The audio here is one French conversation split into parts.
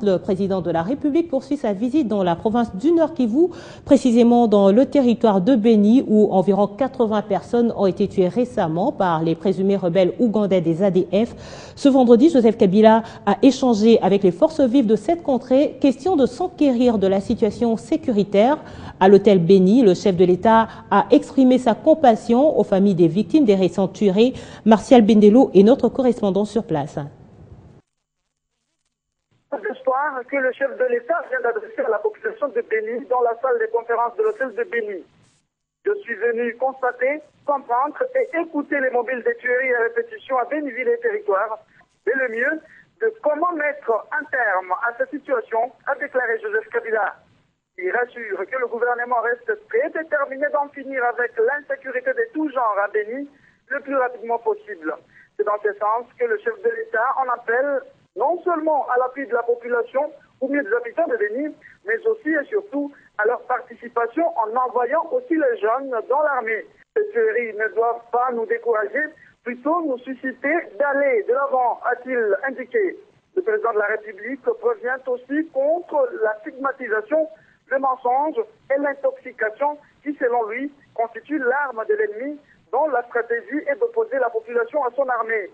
Le président de la République poursuit sa visite dans la province du Nord Kivu, précisément dans le territoire de Béni, où environ 80 personnes ont été tuées récemment par les présumés rebelles ougandais des ADF. Ce vendredi, Joseph Kabila a échangé avec les forces vives de cette contrée, question de s'enquérir de la situation sécuritaire. À l'hôtel Béni, le chef de l'État a exprimé sa compassion aux familles des victimes des récents tueries. Martial Bendelo est notre correspondant sur place. L'espoir que le chef de l'État vient d'adresser à la population de Béni dans la salle des conférences de l'hôtel de Béni. Je suis venu constater, comprendre et écouter les mobiles des tueries à répétition à Béniville et territoire, et le mieux de comment mettre un terme à cette situation, a déclaré Joseph Kabila. Il rassure que le gouvernement reste très déterminé d'en finir avec l'insécurité de tout genre à Béni le plus rapidement possible. C'est dans ce sens que le chef de l'État en appelle non seulement à l'appui de la population ou bien des habitants de Béni, mais aussi et surtout à leur participation en envoyant aussi les jeunes dans l'armée. Ces tueries ne doivent pas nous décourager, plutôt nous susciter d'aller de l'avant, a-t-il indiqué. Le président de la République revient aussi contre la stigmatisation, le mensonge et l'intoxication qui, selon lui, constituent l'arme de l'ennemi dont la stratégie est d'opposer la population à son armée.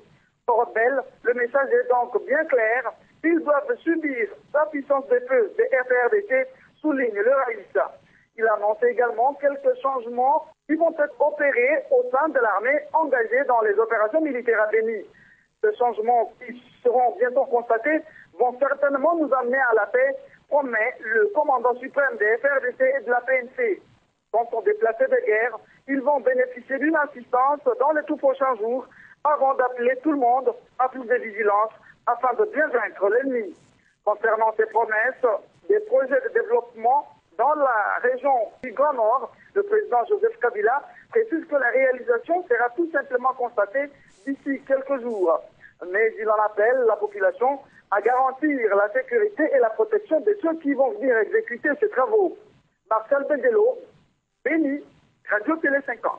Aux rebelles, le message est donc bien clair. Ils doivent subir la puissance des feux des FARDC, souligne le Raïssa. Il a annoncé également quelques changements qui vont être opérés au sein de l'armée engagée dans les opérations militaires à Béni. Ces changements qui seront bientôt constatés vont certainement nous amener à la paix, promet le commandant suprême des FARDC et de la PNC. Quand sont déplacés de guerre, ils vont bénéficier d'une assistance dans les tout prochains jours avant d'appeler tout le monde à plus de vigilance afin de bien vaincre l'ennemi. Concernant ces promesses, des projets de développement dans la région du Grand Nord, le président Joseph Kabila précise que la réalisation sera tout simplement constatée d'ici quelques jours. Mais il en appelle la population à garantir la sécurité et la protection de ceux qui vont venir exécuter ces travaux. Martial Bendelo, Béni, Radio Télé 50.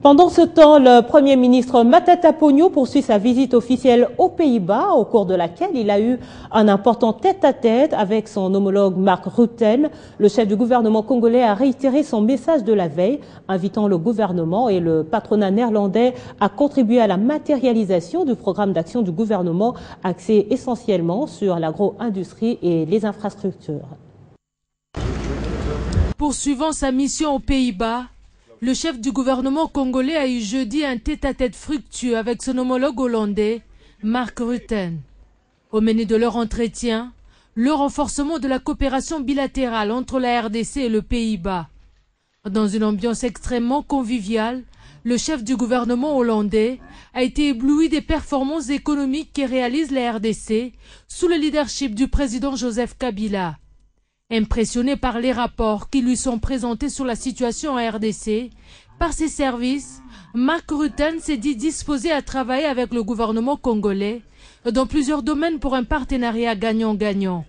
Pendant ce temps, le Premier ministre Matata Ponyo poursuit sa visite officielle aux Pays-Bas, au cours de laquelle il a eu un important tête-à-tête avec son homologue Mark Rutte. Le chef du gouvernement congolais a réitéré son message de la veille, invitant le gouvernement et le patronat néerlandais à contribuer à la matérialisation du programme d'action du gouvernement axé essentiellement sur l'agro-industrie et les infrastructures. Poursuivant sa mission aux Pays-Bas, le chef du gouvernement congolais a eu jeudi un tête-à-tête fructueux avec son homologue hollandais, Mark Rutte. Au menu de leur entretien, le renforcement de la coopération bilatérale entre la RDC et le Pays-Bas. Dans une ambiance extrêmement conviviale, le chef du gouvernement hollandais a été ébloui des performances économiques que réalise la RDC sous le leadership du président Joseph Kabila. Impressionné par les rapports qui lui sont présentés sur la situation en RDC, par ses services, Mark Rutte s'est dit disposé à travailler avec le gouvernement congolais dans plusieurs domaines pour un partenariat gagnant-gagnant.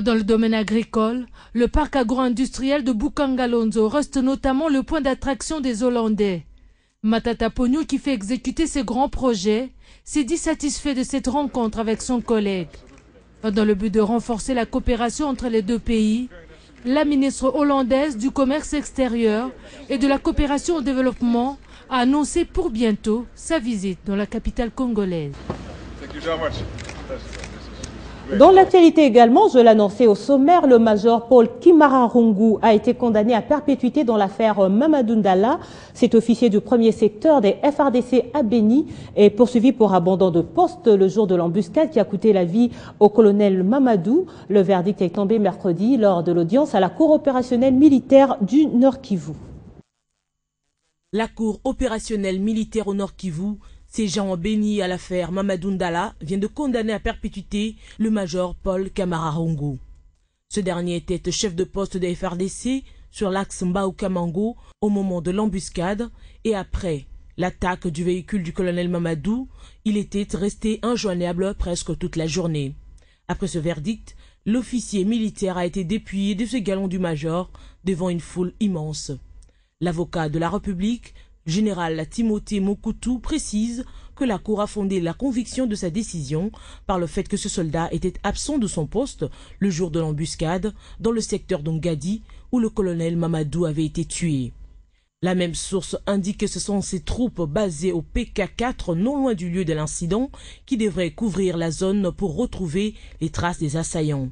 Dans le domaine agricole, le parc agro-industriel de Bukangalonzo reste notamment le point d'attraction des Hollandais. Matata Ponyo, qui fait exécuter ses grands projets, s'est dit satisfait de cette rencontre avec son collègue. Dans le but de renforcer la coopération entre les deux pays, la ministre hollandaise du commerce extérieur et de la coopération au développement a annoncé pour bientôt sa visite dans la capitale congolaise. Dans l'actualité également, je l'annonçais au sommaire, le major Paul Kimararungu a été condamné à perpétuité dans l'affaire Mamadou Ndala. Cet officier du premier secteur des FARDC à Béni est poursuivi pour abandon de poste le jour de l'embuscade qui a coûté la vie au colonel Mamadou. Le verdict est tombé mercredi lors de l'audience à la Cour opérationnelle militaire du Nord Kivu. La Cour opérationnelle militaire au Nord Kivu, ségeant béni à l'affaire Mamadou Ndala, vient de condamner à perpétuité le major Paul Kimararungu. Ce dernier était chef de poste des FARDC sur l'axe Mbao-Kamango au moment de l'embuscade et après l'attaque du véhicule du colonel Mamadou, il était resté injoignable presque toute la journée. Après ce verdict, l'officier militaire a été dépouillé de ce galon du major devant une foule immense. L'avocat de la République, général Timothée Mokutu, précise que la Cour a fondé la conviction de sa décision par le fait que ce soldat était absent de son poste le jour de l'embuscade dans le secteur d'Ongadi où le colonel Mamadou avait été tué. La même source indique que ce sont ces troupes basées au PK4 non loin du lieu de l'incident qui devraient couvrir la zone pour retrouver les traces des assaillants.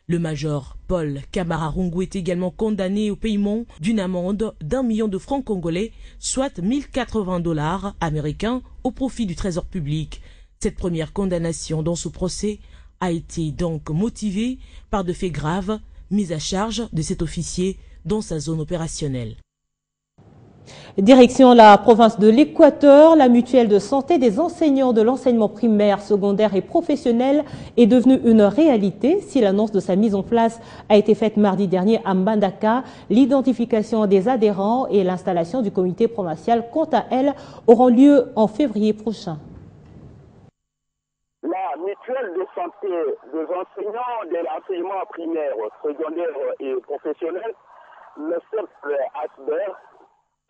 Le major Paul Kamara Rungu est également condamné au paiement d'une amende d'1 million de francs congolais, soit 1080 $ américains au profit du trésor public. Cette première condamnation dans ce procès a été donc motivée par de faits graves mis à charge de cet officier dans sa zone opérationnelle. Direction la province de l'Équateur, la mutuelle de santé des enseignants de l'enseignement primaire, secondaire et professionnel est devenue une réalité. Si l'annonce de sa mise en place a été faite mardi dernier à Mbandaka, l'identification des adhérents et l'installation du comité provincial, quant à elle, auront lieu en février prochain. La mutuelle de santé des enseignants de l'enseignement primaire, secondaire et professionnel, le CEP-ASBER,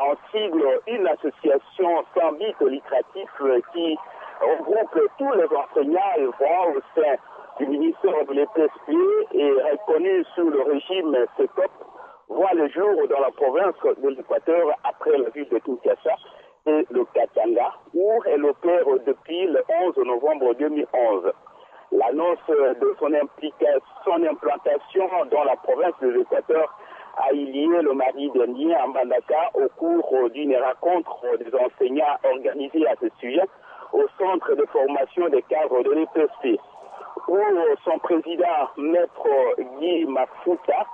en sigle une association sans but lucratif qui regroupe tous les enseignants œuvrant au sein du ministère de l'EPSP et reconnus sous le régime CETOP, voit le jour dans la province de l'Équateur après la ville de Kinshasa et le Katanga, où elle opère depuis le 11 novembre 2011. L'annonce de son implantation dans la province de l'Équateur a eu lieu le mardi dernier à Mbandaka au cours d'une rencontre des enseignants organisée à ce sujet au centre de formation des cadres de l'EPSP, où son président, Maître Guy Mafuta,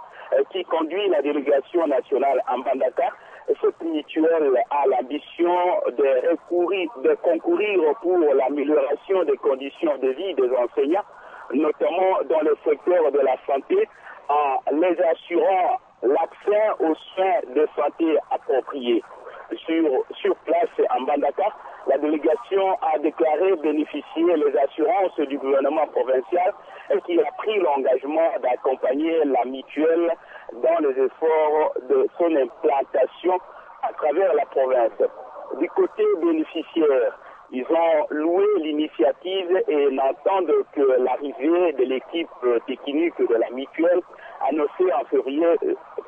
qui conduit la délégation nationale à Mbandaka, cette mutuelle a l'ambition de concourir pour l'amélioration des conditions de vie des enseignants, notamment dans le secteur de la santé, en les assurant l'accès aux soins de santé appropriés. Sur place à Mbandaka, la délégation a déclaré bénéficier les assurances du gouvernement provincial et qui a pris l'engagement d'accompagner la mutuelle dans les efforts de son implantation à travers la province. Du côté bénéficiaire, ils ont loué l'initiative et n'entendent que l'arrivée de l'équipe technique de la mutuelle annoncée en février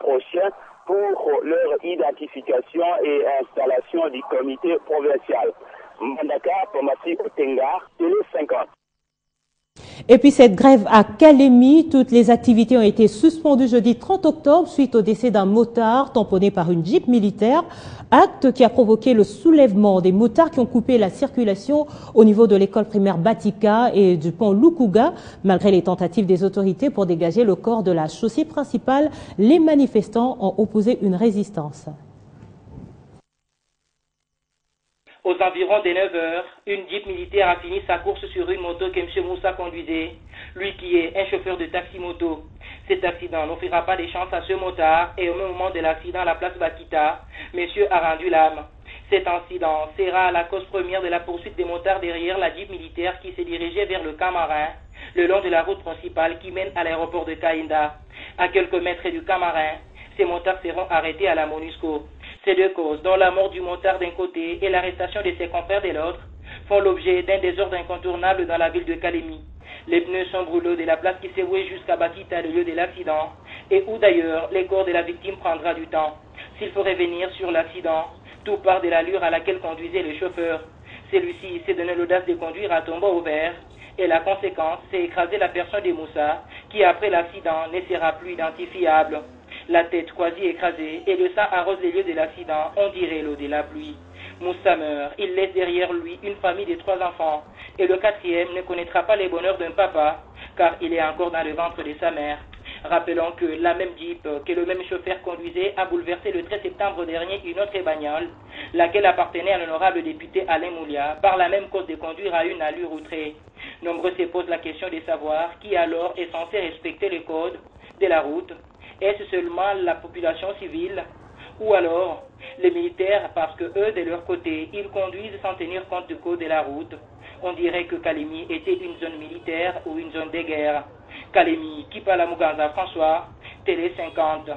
prochain pour leur identification et installation du comité provincial. Mbandaka, Pomasi Otenga, Télé 50. Et puis cette grève à Kalemi, toutes les activités ont été suspendues jeudi 30 octobre suite au décès d'un motard tamponné par une jeep militaire. Acte qui a provoqué le soulèvement des motards qui ont coupé la circulation au niveau de l'école primaire Batika et du pont Lukuga. Malgré les tentatives des autorités pour dégager le corps de la chaussée principale, les manifestants ont opposé une résistance. Aux environs des 9 heures, une jeep militaire a fini sa course sur une moto que M. Moussa conduisait, lui qui est un chauffeur de taxi-moto. Cet accident n'offrira pas de chance à ce motard et au même moment de l'accident à la place Bakita, monsieur a rendu l'âme. Cet incident sera la cause première de la poursuite des motards derrière la jeep militaire qui se dirigeait vers le camp marin, le long de la route principale qui mène à l'aéroport de Kainda. À quelques mètres du camp marin, ces motards seront arrêtés à la MONUSCO. Ces deux causes, dont la mort du motard d'un côté et l'arrestation de ses confrères de l'autre, font l'objet d'un désordre incontournable dans la ville de Kalemi. Les pneus sont brûlés de la place qui s'est vouée jusqu'à Bakita, le lieu de l'accident, et où d'ailleurs les corps de la victime prendra du temps. S'il faut revenir sur l'accident, tout part de l'allure à laquelle conduisait le chauffeur. Celui-ci s'est donné l'audace de conduire à tombeau ouvert, et la conséquence, c'est écraser la personne de Moussa, qui après l'accident ne sera plus identifiable. La tête quasi écrasée et le sang arrose les lieux de l'accident, on dirait l'eau de la pluie. Moussa meurt, il laisse derrière lui une famille de 3 enfants, et le 4e ne connaîtra pas les bonheurs d'un papa, car il est encore dans le ventre de sa mère. Rappelons que la même Jeep que le même chauffeur conduisait a bouleversé le 13 septembre dernier une autre bagnole, laquelle appartenait à l'honorable député Alain Moulia, par la même cause de conduire à une allure outrée. Nombreux se posent la question de savoir qui alors est censé respecter les codes de la route. Est-ce seulement la population civile ou alors les militaires parce que eux, de leur côté, ils conduisent sans tenir compte du code de la route? On dirait que Kalemi était une zone militaire ou une zone de guerre. Kalemi, Kipala Muganza François, Télé 50.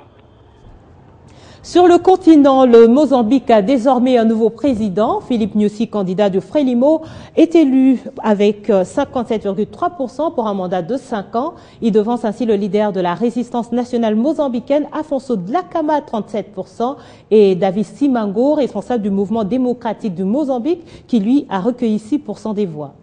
Sur le continent, le Mozambique a désormais un nouveau président. Filipe Nyusi, candidat du Frelimo, est élu avec 57,3% pour un mandat de 5 ans. Il devance ainsi le leader de la résistance nationale mozambicaine, Afonso Dhlakama, 37%, et David Simango, responsable du mouvement démocratique du Mozambique, qui lui a recueilli 6% des voix.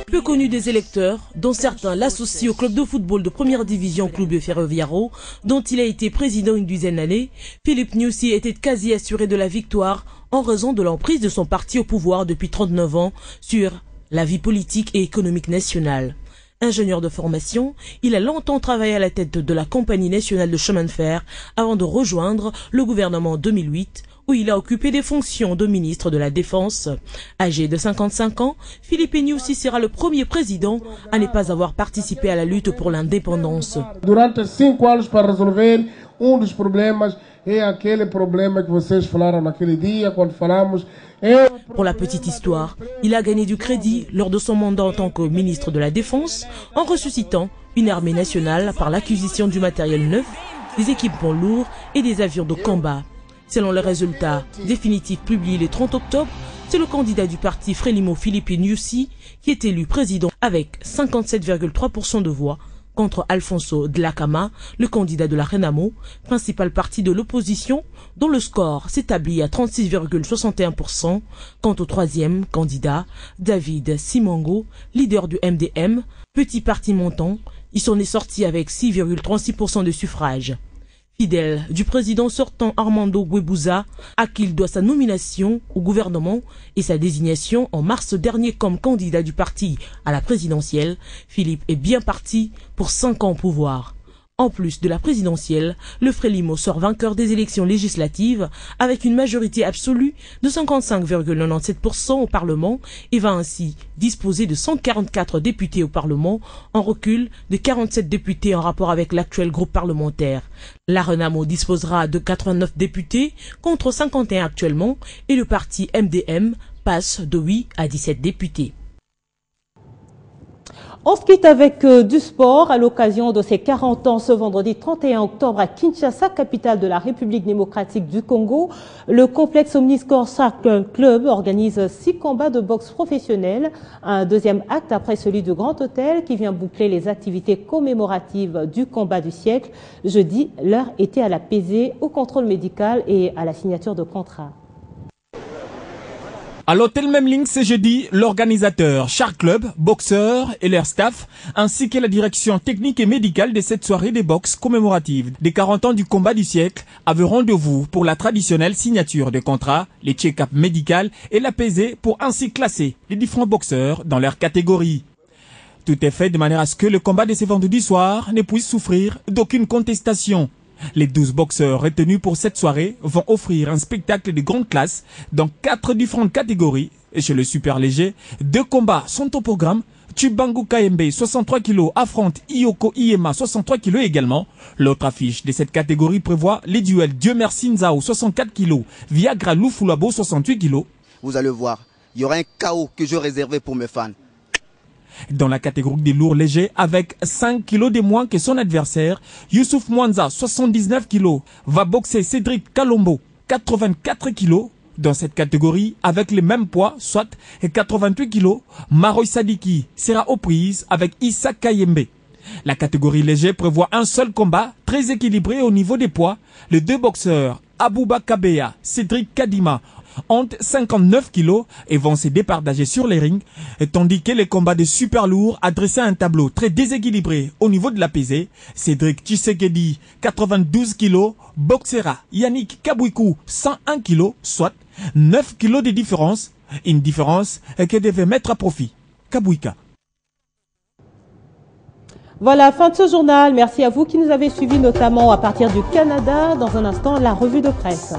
Peu connu des électeurs, dont certains l'associent au club de football de première division Clube Ferroviário, dont il a été président une dizaine d'années, Filipe Nyusi était quasi assuré de la victoire en raison de l'emprise de son parti au pouvoir depuis 39 ans sur la vie politique et économique nationale. Ingénieur de formation, il a longtemps travaillé à la tête de la Compagnie nationale de chemin de fer avant de rejoindre le gouvernement en 2008, où il a occupé des fonctions de ministre de la Défense. Âgé de 55 ans, Filipe Nyusi sera le premier président à ne pas avoir participé à la lutte pour l'indépendance. Durante 5 anos para resolver dos problemas é aquele problema que vocês falaram naquele dia quando falamos. Pour la petite histoire, il a gagné du crédit lors de son mandat en tant que ministre de la Défense en ressuscitant une armée nationale par l'acquisition du matériel neuf, des équipements lourds et des avions de combat. Selon les résultats définitifs publiés le 30 octobre, c'est le candidat du parti Frelimo Filipe Nyusi qui est élu président avec 57,3% de voix contre Afonso Dhlakama, le candidat de la Renamo, principal parti de l'opposition, dont le score s'établit à 36,61%, quant au troisième candidat, David Simango, leader du MDM, petit parti montant, il s'en est sorti avec 6,36% de suffrages. Fidèle du président sortant Armando Guebuza, à qui il doit sa nomination au gouvernement et sa désignation en mars dernier comme candidat du parti à la présidentielle, Filipe est bien parti pour 5 ans au pouvoir. En plus de la présidentielle, le Frelimo sort vainqueur des élections législatives avec une majorité absolue de 55,97% au Parlement et va ainsi disposer de 144 députés au Parlement, en recul de 47 députés en rapport avec l'actuel groupe parlementaire. La Renamo disposera de 89 députés contre 51 actuellement et le parti MDM passe de 8 à 17 députés. On se quitte avec du sport à l'occasion de ses 40 ans ce vendredi 31 octobre à Kinshasa, capitale de la République démocratique du Congo. Le complexe Omniscore Soccer Club organise 6 combats de boxe professionnels. Un deuxième acte après celui du Grand Hôtel qui vient boucler les activités commémoratives du combat du siècle. Jeudi, l'heure était à la pesée, au contrôle médical et à la signature de contrats. À l'hôtel Memling ce jeudi, l'organisateur, Shark Club, boxeurs et leur staff, ainsi que la direction technique et médicale de cette soirée de boxe commémorative des 40 ans du combat du siècle avaient rendez-vous pour la traditionnelle signature de contrat, les check-up médical et la pesée pour ainsi classer les différents boxeurs dans leur catégorie. Tout est fait de manière à ce que le combat de ce vendredi soir ne puisse souffrir d'aucune contestation. Les 12 boxeurs retenus pour cette soirée vont offrir un spectacle de grande classe dans 4 différentes catégories. Et chez le super léger, 2 combats sont au programme. Chibangu Kayembe, 63 kg, affronte Iyoko Iyema, 63 kg également. L'autre affiche de cette catégorie prévoit les duels Dieu Merci Nzao, 64 kg, Viagra Lufulabo, 68 kg. Vous allez voir, il y aura un chaos que je réservais pour mes fans. Dans la catégorie des lourds légers, avec 5 kilos de moins que son adversaire, Youssouf Mwanza, 79 kilos, va boxer Cédric Kalombo, 84 kilos. Dans cette catégorie, avec les mêmes poids, soit 88 kilos, Maroy Sadiki sera aux prises avec Issa Kayembe. La catégorie léger prévoit un seul combat, très équilibré au niveau des poids. Les 2 boxeurs, Abouba Kabeya, Cédric Kadima, ont 59 kilos et vont se départager sur les rings, tandis que les combats de super lourds adressés à un tableau très déséquilibré au niveau de la pesée, Cédric Tshisekedi, 92 kilos, boxera Yannick Kabouikou, 101 kilos, soit 9 kilos de différence, une différence que devait mettre à profit Kabouika. Voilà, fin de ce journal. Merci à vous qui nous avez suivis, notamment à partir du Canada. Dans un instant, la revue de presse.